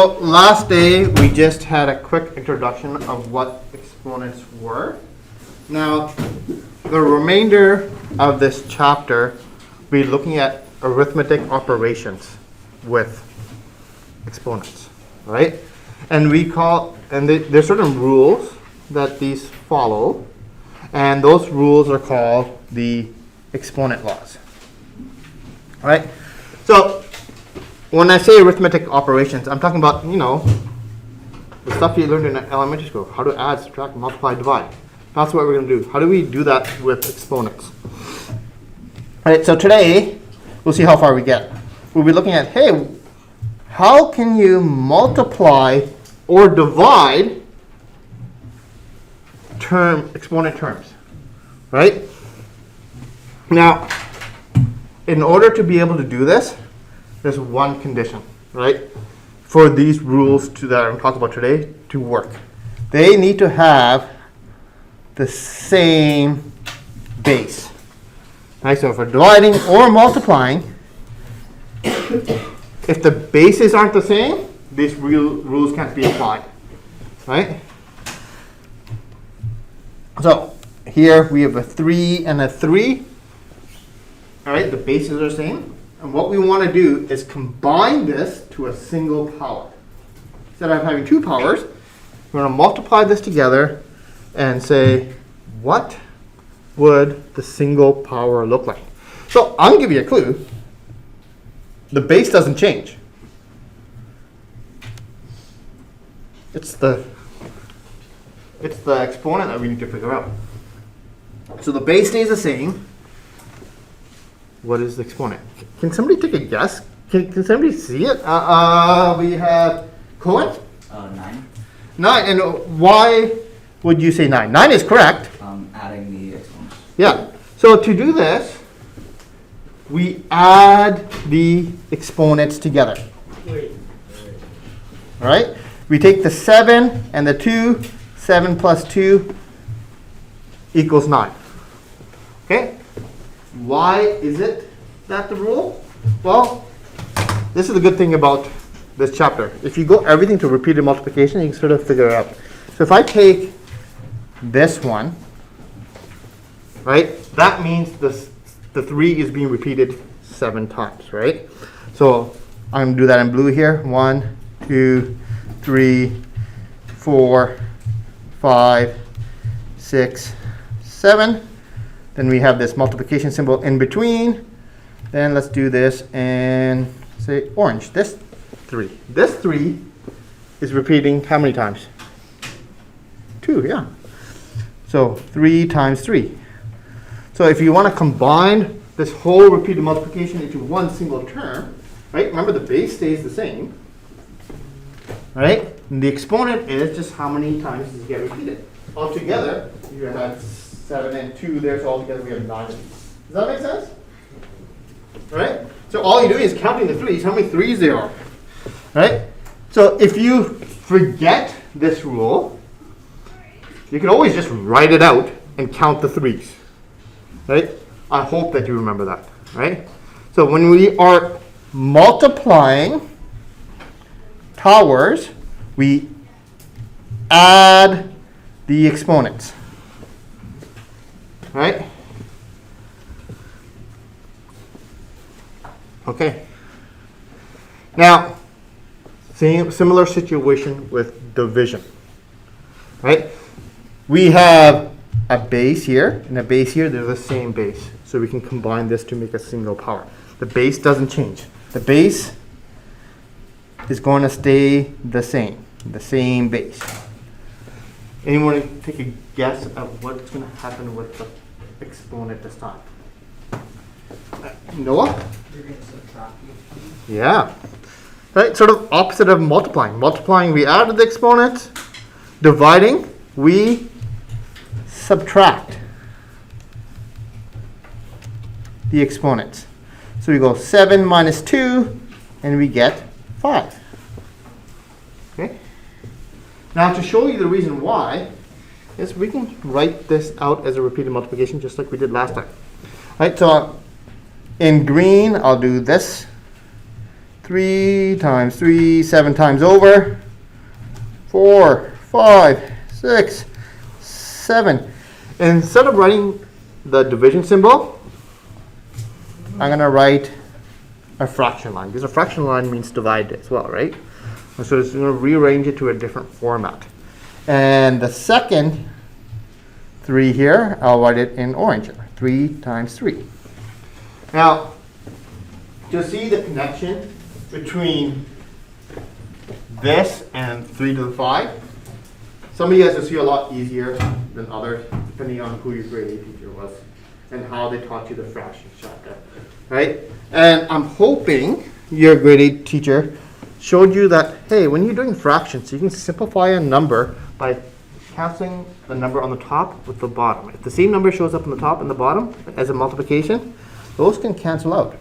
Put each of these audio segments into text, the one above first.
So last day we just had a quick introduction of what exponents were. Now the remainder of this chapter we're looking at arithmetic operations with exponents, right? And there's certain rules that these follow, and those rules are called the exponent laws, right? So when I say arithmetic operations, I'm talking about, the stuff you learned in elementary school, how to add, subtract, multiply, divide. That's what we're going to do. How do we do that with exponents? All right, so today, we'll see how far we get. We'll be looking at, hey, how can you multiply or divide exponent terms, right? Now, in order to be able to do this, there's one condition, right? For these rules that I'm talking about today to work. They need to have the same base. Right, so for dividing or multiplying, if the bases aren't the same, these rules can't be applied, right? So here we have a 3 and a 3. All right, the bases are the same. And what we want to do is combine this to a single power. Instead of having two powers, we're going to multiply this together and say, what would the single power look like? So I'll give you a clue. The base doesn't change. It's the exponent that we need to figure out. So the base stays the same. What is the exponent? Can somebody take a guess? Can somebody see it? We have Cohen? 9. 9. And why would you say 9? 9 is correct. Adding the exponents. Yeah. So to do this, we add the exponents together. All right? We take the 7 and the 2. 7 plus 2 equals 9. Okay? Why is it that the rule? Well, this is the good thing about this chapter. If you go everything to repeated multiplication, you can sort of figure it out. So if I take this one, right, that means the 3 is being repeated 7 times, right? So I'm going to do that in blue here. 1, 2, 3, 4, 5, 6, 7. Then we have this multiplication symbol in between. Then let's do this and say orange. This 3. This 3 is repeating how many times? 2, yeah. So 3 times 3. So if you want to combine this whole repeated multiplication into one single term, right? Remember the base stays the same, right? And the exponent is just how many times does it get repeated. Altogether, you have 7 and 2 there, so altogether we have 9 of these. Does that make sense? Right? So all you're doing is counting the 3s, how many 3s there are. Right? So if you forget this rule, you can always just write it out and count the 3s. Right? I hope that you remember that. Right? So when we are multiplying towers, we add the exponents. Right? Okay. Now, similar situation with division. Right? We have a base here, and a base here, they're the same base. So we can combine this to make a single power. The base doesn't change. The base is going to stay the same base. Anyone take a guess of what's going to happen with the exponent this time? Noah? You're going to subtract. Yeah. Right, sort of opposite of multiplying. Multiplying, we add the exponents. Dividing, we subtract the exponents. So we go 7 minus 2, and we get 5. Okay? Now to show you the reason why, is we can write this out as a repeated multiplication just like we did last time. Right, so in green, I'll do this. 3 times 3, 7 times over. 4, 5, 6, 7. Instead of writing the division symbol, I'm going to write a fraction line, because a fraction line means divide as well, right? And so it's going to rearrange it to a different format. And the second 3 here, I'll write it in orange. 3 times 3. Now, to see the connection between this and 3 to the 5, some of you guys will see a lot easier than others, depending on who your grade 8 teacher was and how they taught you the fractions chapter, right? And I'm hoping your grade 8 teacher showed you that, hey, when you're doing fractions, you can simplify a number by canceling the number on the top with the bottom. If the same number shows up on the top and the bottom as a multiplication, those can cancel out.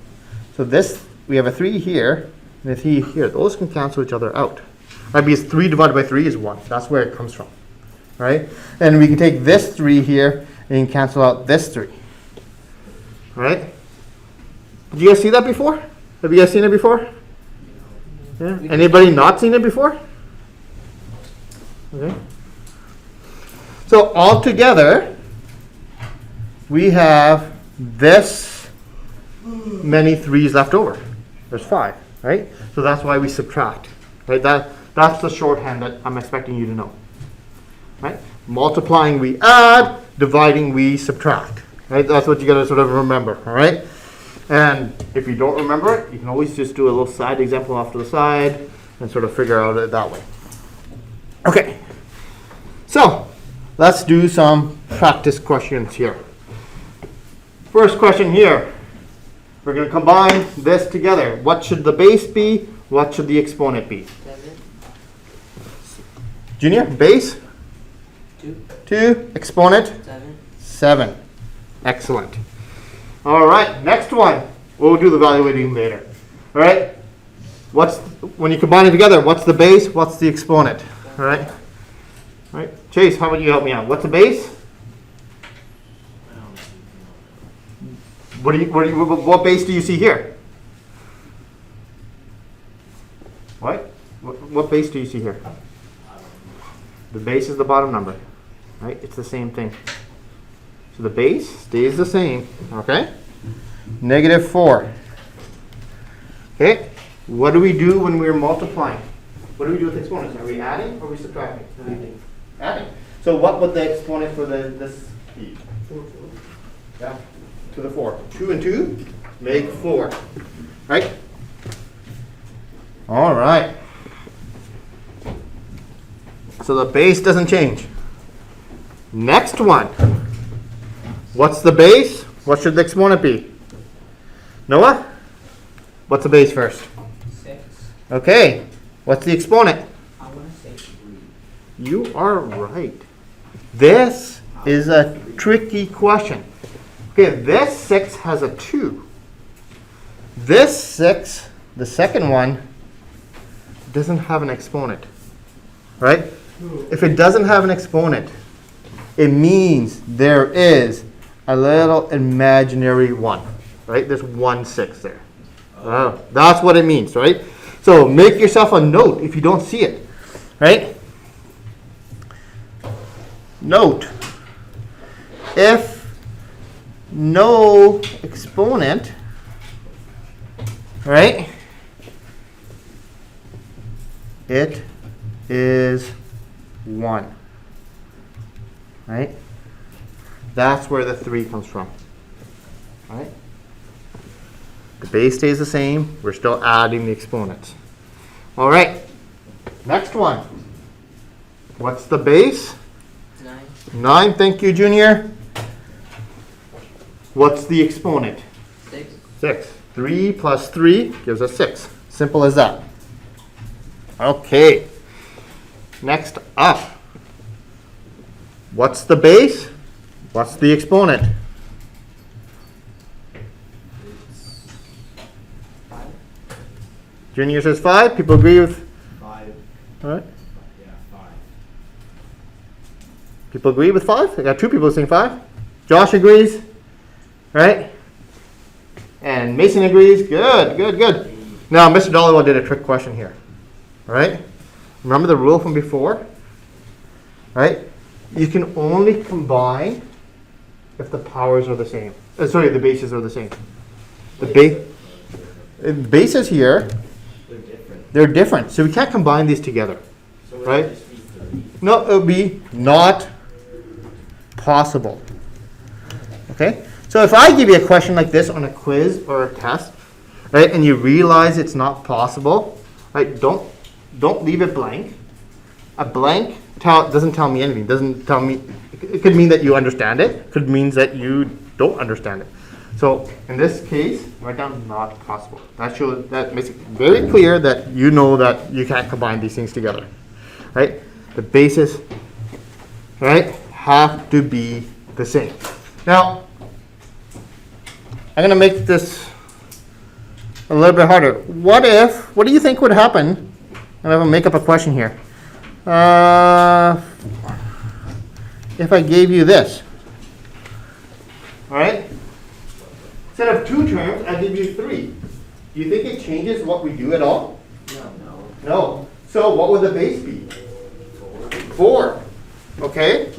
So this, we have a 3 here and a 3 here. Those can cancel each other out. Right? Because 3 divided by 3 is 1. That's where it comes from. Right? And we can take this 3 here and cancel out this 3. Right? Did you guys see that before? Have you guys seen it before? Yeah. Anybody not seen it before? Okay. So altogether, we have this many 3's left over. There's 5, right? So that's why we subtract, right? That's the shorthand that I'm expecting you to know, right? Multiplying we add, dividing we subtract, right? That's what you got to sort of remember, all right? And if you don't remember it, you can always just do a little side example off to the side and sort of figure out it that way. Okay, so let's do some practice questions here. First question here. We're going to combine this together. What should the base be? What should the exponent be? 7. Junior, base? 2. 2. Exponent? 7. 7. Excellent. All right, next one. We'll do the evaluating later. All right. When you combine it together, what's the base? What's the exponent? All right. All right. Chase, how about you help me out? What's the base? What base do you see here? What base do you see here? The base is the bottom number, right? It's the same thing. So the base stays the same, okay? -4. Okay, what do we do when we're multiplying? What do we do with exponents? Are we adding or are we subtracting? What do you think? Adding. So what would the exponent for this be? 4. Yeah, to the 4. 2 and 2 make 4, right? All right. So the base doesn't change. Next one. What's the base? What should the exponent be? Noah? What's the base first? 6. Okay. What's the exponent? I want to say 3. You are right. This is a tricky question. Okay, this 6 has a 2. This 6, the second one, doesn't have an exponent, right? If it doesn't have an exponent, it means there is a little imaginary 1, right? There's 1 6 there. That's what it means, right? So make yourself a note if you don't see it, right? Note, if no exponent, right, it is 1, right? That's where the 3 comes from, right? The base stays the same. We're still adding the exponents. All right, next one. What's the base? 9. 9, thank you, Junior. What's the exponent? 6. 6. 3 plus 3 gives us 6. Simple as that. Okay. Next up. What's the base? What's the exponent? 5. Junior says 5. People agree with? 5. All right. Yeah, 5. People agree with 5? I got 2 people saying 5. Josh agrees. Right? And Mason agrees. Good, good, good. Now, Mr. Dollywell did a trick question here. Right? Remember the rule from before? Right? You can only combine if the powers are the same. Sorry, the bases are the same. The bases here, they're different. So we can't combine these together. Right? No, it would be not possible. Okay? So if I give you a question like this on a quiz or a test, right, and you realize it's not possible, right, don't leave it blank. A blank doesn't tell me anything. Doesn't tell me. It could mean that you understand it. Could mean that you don't understand it. So in this case, write down not possible. That makes it very clear that you know that you can't combine these things together. Right? The bases, right, have to be the same. Now, I'm going to make this a little bit harder. What do you think would happen? And I'm going to make up a question here. If I gave you this, all right? Instead of 2 terms, I give you 3. Do you think it changes what we do at all? No. No. So what would the base be? 4. Okay?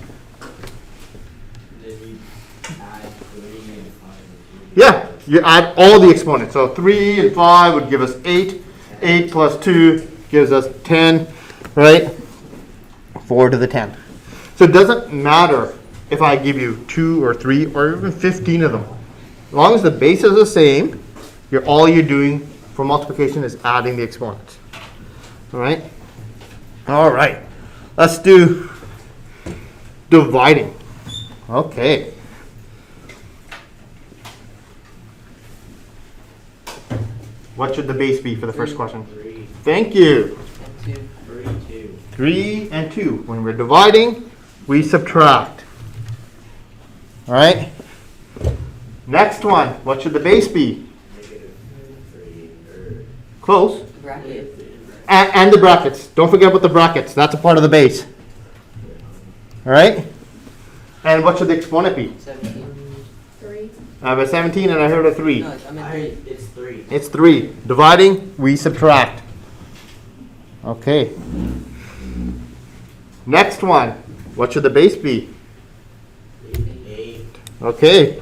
Then we add 3 and 5. Yeah, you add all the exponents. So 3 and 5 would give us 8. 8 plus 2 gives us 10, right? 4 to the 10. So it doesn't matter if I give you 2 or 3 or even 15 of them. As long as the base is the same, all you're doing for multiplication is adding the exponents. All right? All right. Let's do dividing. Okay. What should the base be for the first question? 3. Thank you. And 2. 3, 2. 3 and 2. When we're dividing, we subtract. All right? Next one. What should the base be? Close. Bracket. And the brackets. Don't forget about the brackets. That's a part of the base. All right? And what should the exponent be? 17. 3. I have a 17 and I heard a 3. No, I meant 3. It's 3. It's 3. Dividing, we subtract. Okay. Next one. What should the base be? 8. Okay.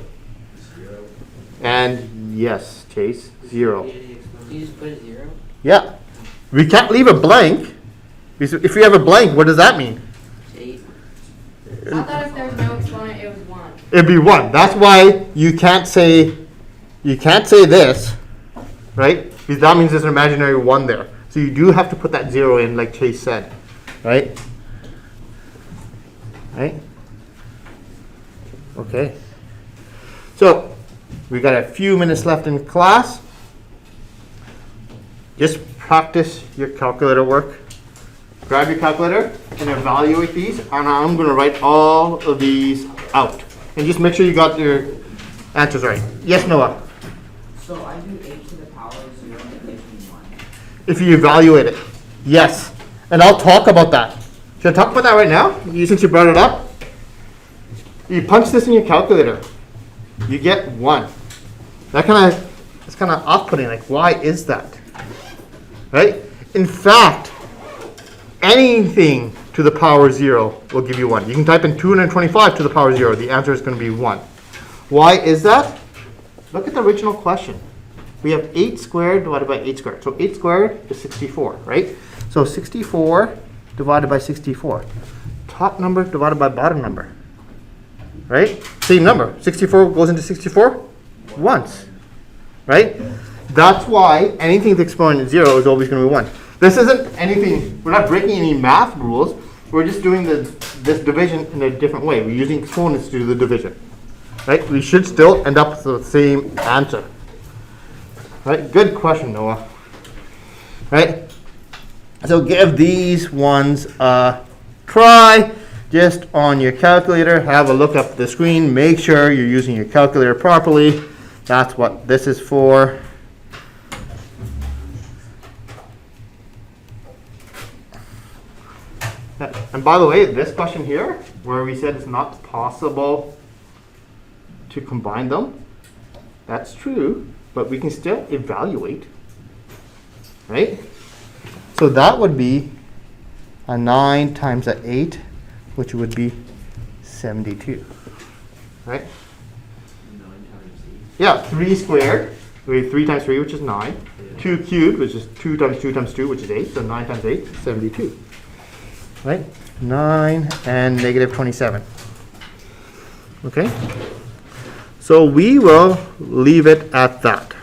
And yes, Chase, 0. You just put a 0? Yeah. We can't leave a blank. If we have a blank, what does that mean? 8. I thought if there was no exponent, it was 1. It'd be 1. That's why you can't say this, right? Because that means there's an imaginary 1 there. So you do have to put that 0 in, like Chase said, right? Right? Okay. So we got a few minutes left in class. Just practice your calculator work. Grab your calculator and evaluate these. And I'm going to write all of these out. And just make sure you got your answers right. Yes, Noah? So I do 8 to the power of 0 and it gives me 1. If you evaluate it. Yes. And I'll talk about that. Should I talk about that right now? Since you brought it up? You punch this in your calculator. You get 1. It's kind of off-putting. Like, why is that? Right? In fact, anything to the power 0 will give you 1. You can type in 225 to the power 0. The answer is going to be 1. Why is that? Look at the original question. We have 8 squared divided by 8 squared. So 8 squared is 64, right? So 64 divided by 64. Top number divided by bottom number. Right? Same number. 64 goes into 64 once. Right? That's why anything with exponent 0 is always going to be 1. This isn't anything, we're not breaking any math rules. We're just doing this division in a different way. We're using exponents to do the division. Right? We should still end up with the same answer. Right? Good question, Noah. Right? So give these ones a try. Just on your calculator, have a look up the screen. Make sure you're using your calculator properly. That's what this is for. And by the way, this question here, where we said it's not possible to combine them, that's true, but we can still evaluate. right? So that would be a 9 times a 8, which would be 72, right? 9 times 8. Yeah, 3 squared, we have 3 times 3, which is 9. 2 cubed, which is 2 times 2 times 2, which is 8. So 9 times 8 is 72. Right? 9 and negative 27. Okay? So we will leave it at that.